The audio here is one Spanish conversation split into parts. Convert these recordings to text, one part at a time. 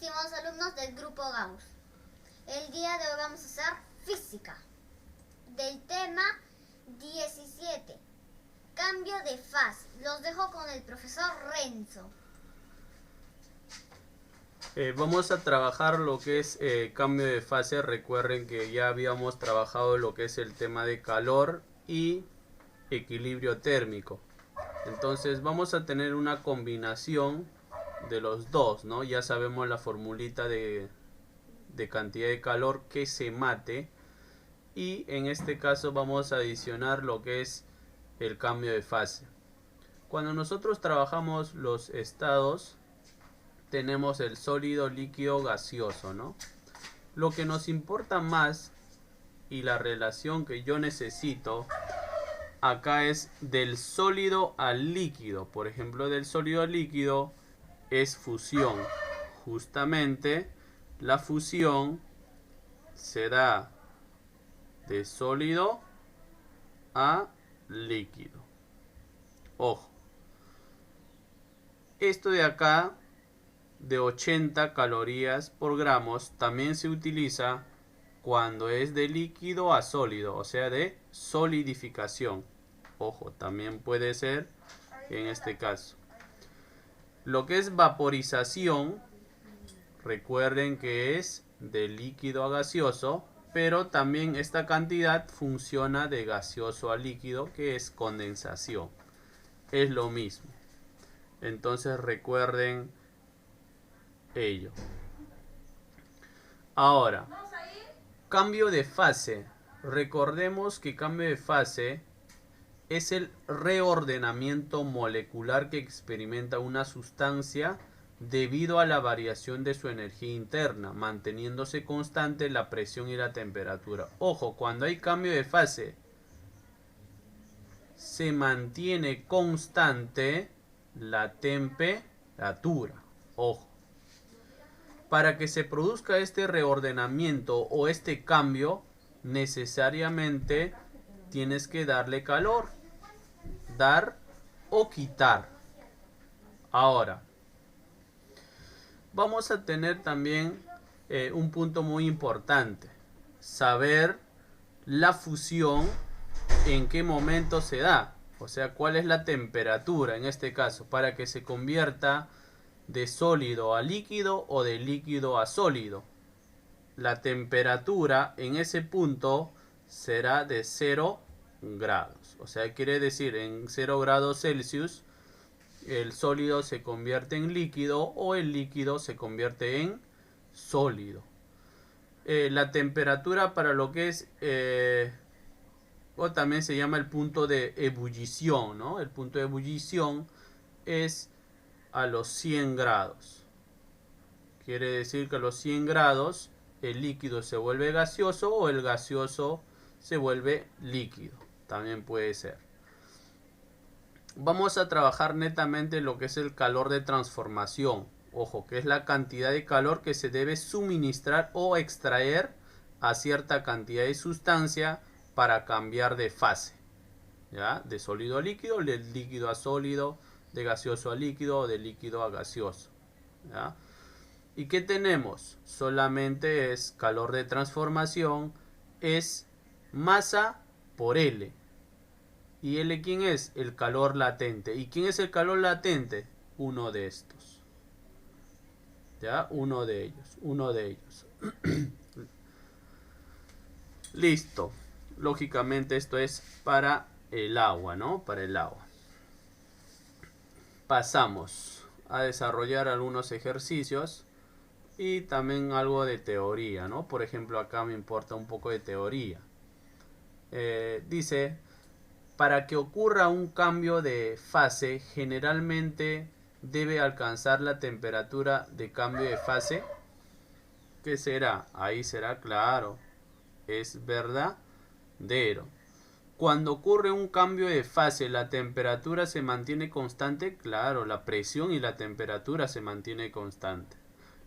estimados alumnos del grupo Gauss. El día de hoy vamos a hacer física del tema 17, cambio de fase. Los dejo con el profesor Renzo. Vamos a trabajar lo que es cambio de fase. Recuerden que ya habíamos trabajado lo que es el tema de calor y equilibrio térmico. Entonces vamos a tener una combinación de los dos, ¿no? Ya sabemos la formulita de cantidad de calor que se mate, y en este caso vamos a adicionar lo que es el cambio de fase. Cuando nosotros trabajamos los estados, tenemos el sólido, líquido, gaseoso, ¿no? Lo que nos importa más y la relación que yo necesito acá es del sólido al líquido. Por ejemplo, del sólido al líquido es fusión. Justamente la fusión se da de sólido a líquido. Ojo, esto de acá de 80 calorías por gramos también se utiliza cuando es de líquido a sólido, o sea, de solidificación. Ojo, también puede ser en este caso. Lo que es vaporización, recuerden que es de líquido a gaseoso, pero también esta cantidad funciona de gaseoso a líquido, que es condensación. Es lo mismo. Entonces recuerden ello. Ahora, cambio de fase. Recordemos que cambio de fase es el reordenamiento molecular que experimenta una sustancia debido a la variación de su energía interna, manteniéndose constante la presión y la temperatura. Ojo, cuando hay cambio de fase, se mantiene constante la temperatura. Ojo. Para que se produzca este reordenamiento o este cambio, necesariamente tienes que darle calor. Dar o quitar. Ahora, vamos a tener también un punto muy importante. Saber la fusión, en qué momento se da. O sea, cuál es la temperatura en este caso, para que se convierta de sólido a líquido o de líquido a sólido. La temperatura en ese punto será de 0 grados. O sea, quiere decir en 0 grados Celsius el sólido se convierte en líquido o el líquido se convierte en sólido. La temperatura para lo que es o también se llama el punto de ebullición, ¿no? El punto de ebullición es a los 100 grados. Quiere decir que a los 100 grados el líquido se vuelve gaseoso o el gaseoso se vuelve líquido. También puede ser. Vamos a trabajar netamente lo que es el calor de transformación. Ojo, que es la cantidad de calor que se debe suministrar o extraer a cierta cantidad de sustancia para cambiar de fase. ¿Ya? De sólido a líquido, de líquido a sólido, de gaseoso a líquido o de líquido a gaseoso. ¿Ya? ¿Y qué tenemos? Solamente es calor de transformación, es masa por L. ¿Y L quién es? El calor latente. ¿Y quién es el calor latente? Uno de estos. ¿Ya? Uno de ellos. Listo. Lógicamente esto es para el agua, ¿no? Para el agua. Pasamos a desarrollar algunos ejercicios y también algo de teoría, ¿no? Por ejemplo, acá me importa un poco de teoría. Dice, para que ocurra un cambio de fase, generalmente debe alcanzar la temperatura de cambio de fase. ¿Qué será? Ahí será claro. Es verdadero. Cuando ocurre un cambio de fase, ¿la temperatura se mantiene constante? Claro, la presión y la temperatura se mantiene constante.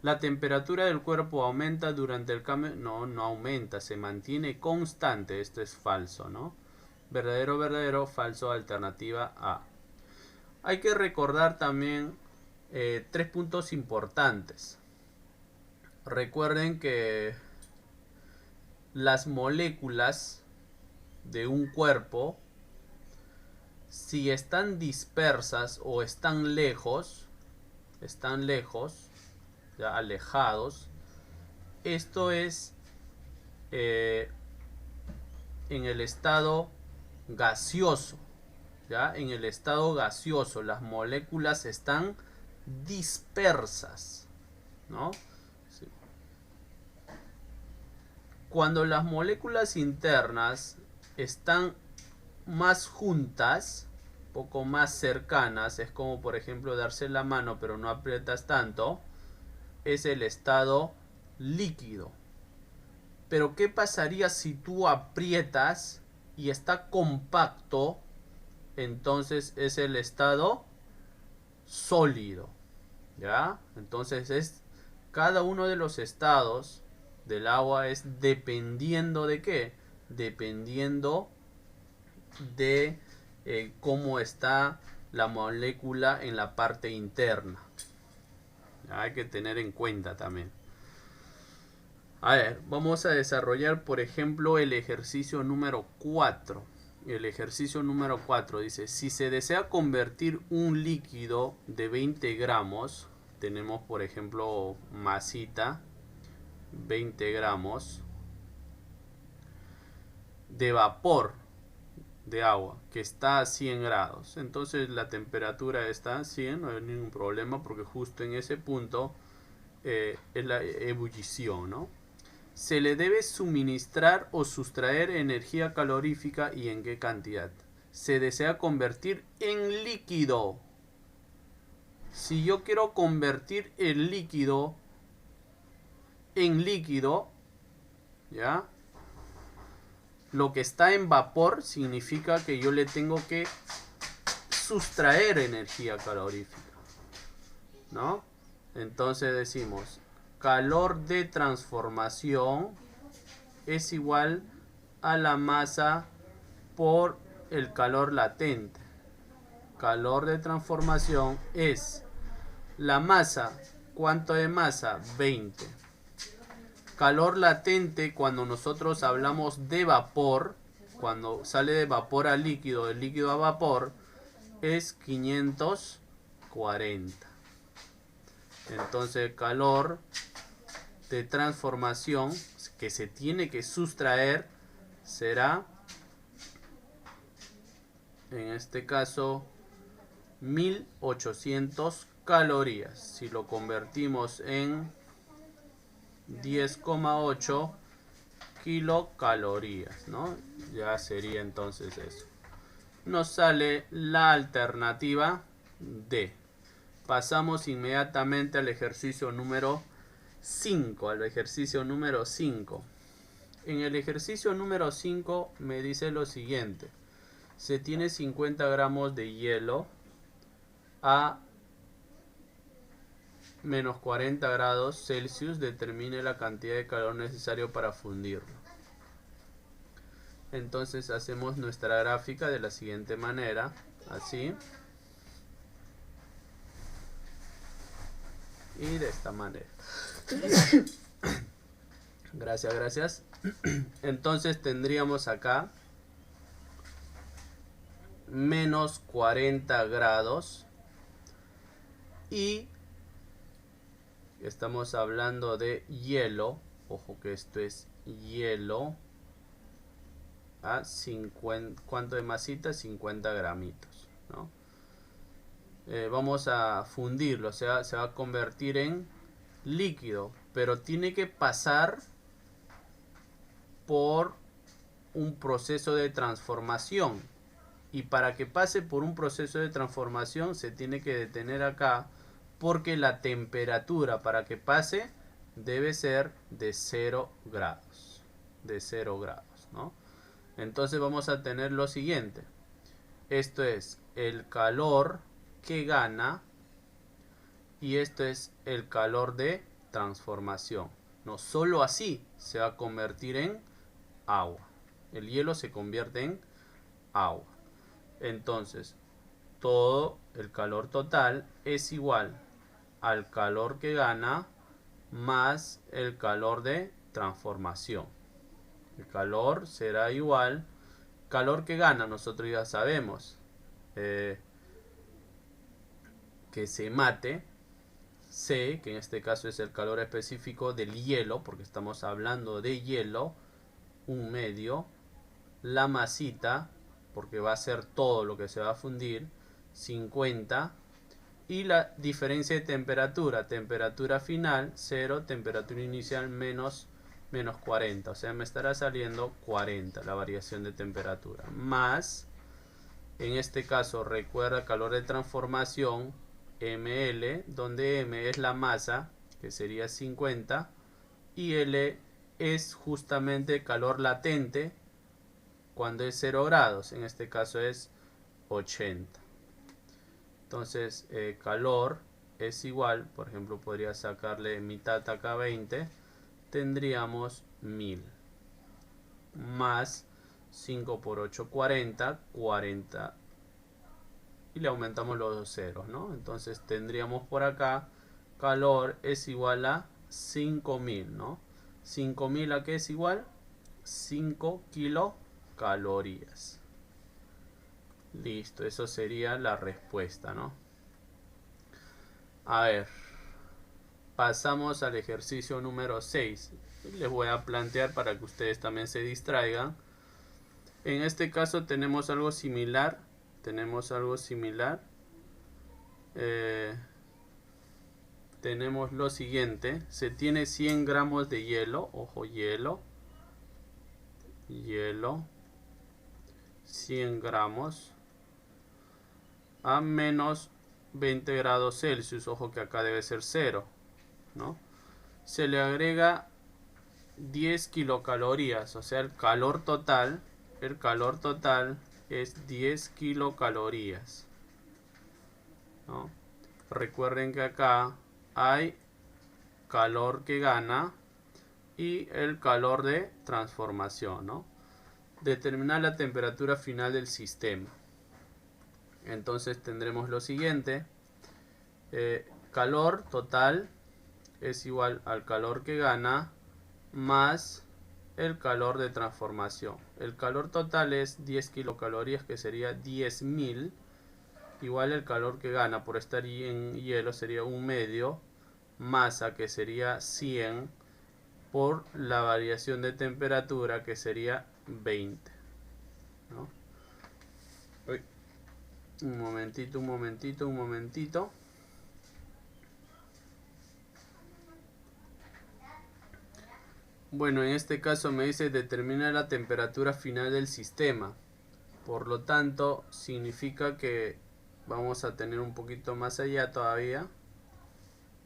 ¿La temperatura del cuerpo aumenta durante el cambio? No, no aumenta, se mantiene constante. Esto es falso, ¿no? Verdadero, verdadero, falso, alternativa A. Hay que recordar también 3 puntos importantes. recuerden que las moléculas de un cuerpo, si están dispersas o están lejos, ya alejados, esto es en el estado gaseoso, ya en el estado gaseoso las moléculas están dispersas, ¿no? Sí. Cuando las moléculas internas están más juntas, poco más cercanas, es como por ejemplo darse la mano pero no aprietas tanto, es el estado líquido. Pero ¿qué pasaría si tú aprietas y está compacto? Entonces es el estado sólido, ¿ya? Entonces es cada uno de los estados del agua es dependiendo de qué, dependiendo de cómo está la molécula en la parte interna. ¿Ya? Hay que tener en cuenta también. A ver, vamos a desarrollar por ejemplo el ejercicio número 4. El ejercicio número 4 dice, si se desea convertir un líquido de 20 gramos, tenemos por ejemplo masita, 20 gramos, de vapor de agua, que está a 100 grados. Entonces la temperatura está a 100, no hay ningún problema porque justo en ese punto es la ebullición, ¿no? Se le debe suministrar o sustraer energía calorífica y en qué cantidad. Se desea convertir en líquido. Si yo quiero convertir el líquido en líquido, ¿ya? Lo que está en vapor significa que yo le tengo que sustraer energía calorífica, ¿no? Entonces decimos, calor de transformación es igual a la masa por el calor latente. Calor de transformación es la masa. ¿Cuánto de masa? 20. Calor latente, cuando nosotros hablamos de vapor, cuando sale de vapor a líquido, de líquido a vapor, es 540. Entonces, calor de transformación que se tiene que sustraer será, en este caso, 1800 calorías. Si lo convertimos en 10,8 kilocalorías, ¿no? Ya sería entonces eso. Nos sale la alternativa D. Pasamos inmediatamente al ejercicio número 5. Al ejercicio número 5. En el ejercicio número 5 me dice lo siguiente. Se tiene 50 gramos de hielo a menos 40 grados Celsius. Determine la cantidad de calor necesario para fundirlo. Entonces hacemos nuestra gráfica de la siguiente manera. Así. Y de esta manera. Gracias, gracias. Entonces tendríamos acá menos 40 grados y estamos hablando de hielo. Ojo que esto es hielo a 50, ¿cuánto de masita? 50 gramitos, ¿no? Vamos a fundirlo, o sea, se va a convertir en líquido, pero tiene que pasar por un proceso de transformación, y para que pase por un proceso de transformación se tiene que detener acá porque la temperatura para que pase debe ser de 0 grados, ¿no? Entonces vamos a tener lo siguiente, esto es el calor que gana y esto es el calor de transformación. No solo así se va a convertir en agua. El hielo se convierte en agua. Entonces, todo el calor total es igual al calor que gana más el calor de transformación. El calor será igual, calor que gana, nosotros ya sabemos que se mate C, que en este caso es el calor específico del hielo, porque estamos hablando de hielo, un medio, la masita, porque va a ser todo lo que se va a fundir, 50, y la diferencia de temperatura, temperatura final 0, temperatura inicial menos 40, o sea me estará saliendo 40 la variación de temperatura, más, en este caso recuerda calor de transformación, ml, donde m es la masa, que sería 50, y L es justamente calor latente cuando es 0 grados, en este caso es 80. Entonces calor es igual, por ejemplo podría sacarle mitad acá 20, tendríamos 1000 más 5 por 8 40, 40 y le aumentamos los dos ceros, ¿no? Entonces tendríamos por acá calor es igual a 5000, ¿no? 5000 a qué es igual 5 kilocalorías. Listo, eso sería la respuesta, ¿no? A ver, pasamos al ejercicio número 6. Les voy a plantear para que ustedes también se distraigan. En este caso tenemos algo similar. Tenemos lo siguiente. Se tiene 100 gramos de hielo. Ojo, hielo. 100 gramos a menos 20 grados Celsius. Ojo que acá debe ser 0, ¿no? Se le agrega 10 kilocalorías, o sea el calor total es 10 kilocalorías, ¿no? Recuerden que acá hay calor que gana y el calor de transformación, ¿no? Determinar la temperatura final del sistema. Entonces tendremos lo siguiente. Calor total es igual al calor que gana más el calor de transformación. El calor total es 10 kilocalorías, que sería 10.000, igual el calor que gana por estar en hielo sería un medio, masa que sería 100 por la variación de temperatura que sería 20, ¿no? Un momentito. Bueno, en este caso me dice determina la temperatura final del sistema. Por lo tanto, significa que vamos a tener un poquito más allá todavía.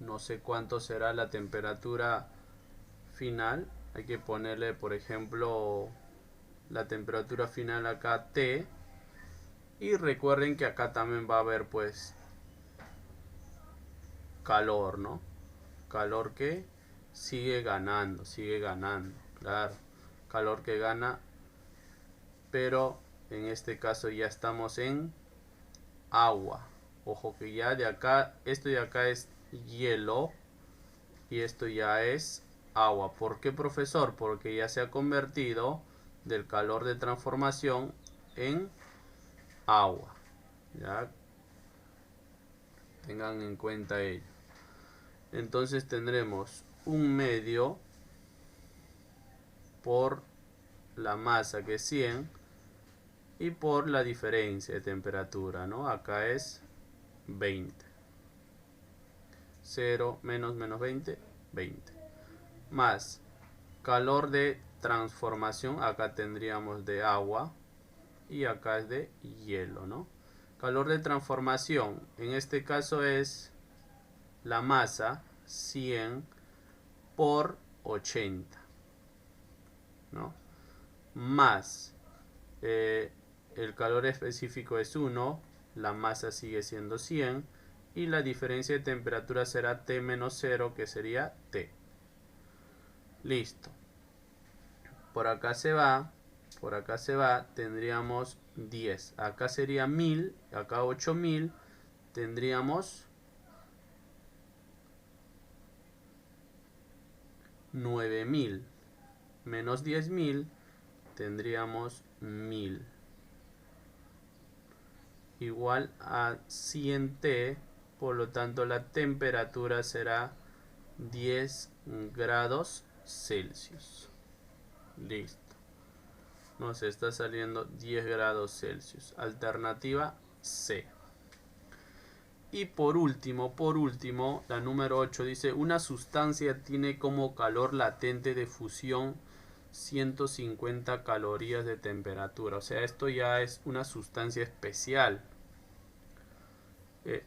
No sé cuánto será la temperatura final. Hay que ponerle, por ejemplo, la temperatura final acá T. Y recuerden que acá también va a haber pues calor, ¿no? Calor que sigue ganando, claro. Calor que gana, pero en este caso ya estamos en agua. Ojo que ya de acá, esto de acá es hielo y esto ya es agua. ¿Por qué, profesor? Porque ya se ha convertido del calor de transformación en agua. Ya tengan en cuenta ello. Entonces tendremos un medio por la masa que es 100 y por la diferencia de temperatura, ¿no? Acá es 20. 0 menos 20, 20. Más calor de transformación, acá tendríamos de agua y acá es de hielo, ¿no? Calor de transformación, en este caso es la masa 100 por 80, ¿no? Más el calor específico es 1, la masa sigue siendo 100 y la diferencia de temperatura será T menos 0, que sería T. Listo. Por acá se va, tendríamos 10. Acá sería 1000, acá 8000, tendríamos 9.000 menos 10.000 tendríamos 1.000 igual a 100T, por lo tanto la temperatura será 10 grados Celsius. Listo. Nos está saliendo 10 grados Celsius. Alternativa C. Y por último, la número 8 dice: una sustancia tiene como calor latente de fusión 150 calorías de temperatura. O sea, esto ya es una sustancia especial.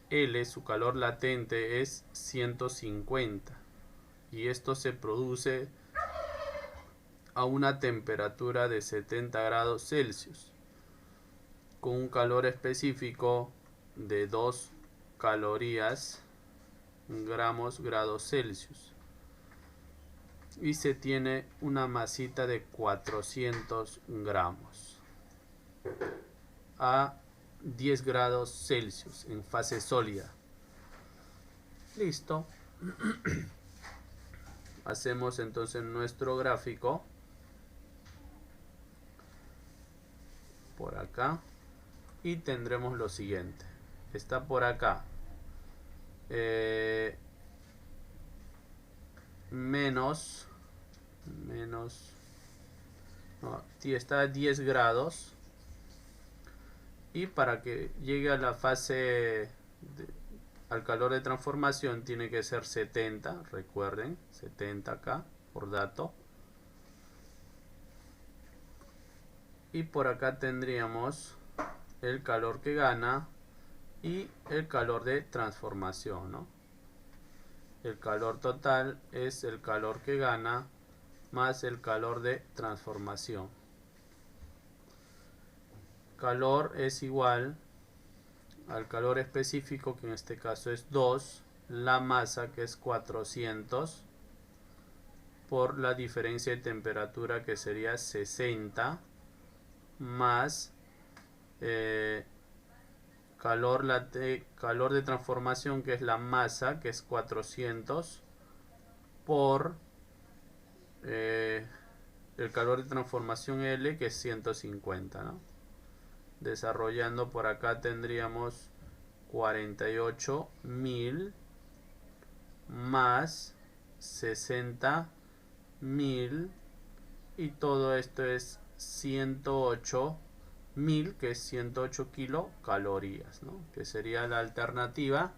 L, su calor latente es 150. Y esto se produce a una temperatura de 70 grados Celsius. Con un calor específico de 2 calorías grados Celsius. Y se tiene una masita de 400 gramos a 10 grados Celsius en fase sólida. Listo. Hacemos entonces nuestro gráfico por acá y tendremos lo siguiente. Está por acá está a 10 grados, y para que llegue a la fase al calor de transformación tiene que ser 70, recuerden, 70 acá por dato, y por acá tendríamos el calor que gana y el calor de transformación, ¿no? El calor total es el calor que gana más el calor de transformación. Calor es igual al calor específico, que en este caso es 2, la masa, que es 400, por la diferencia de temperatura, que sería 60, más calor de transformación, que es la masa, que es 400, por el calor de transformación L, que es 150, ¿no? Desarrollando por acá tendríamos 48.000 más 60.000, y todo esto es 108.000, que es 108 kilocalorías, ¿no? Que sería la alternativa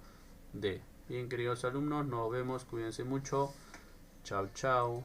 D. Bien, queridos alumnos, nos vemos, cuídense mucho. Chao, chao.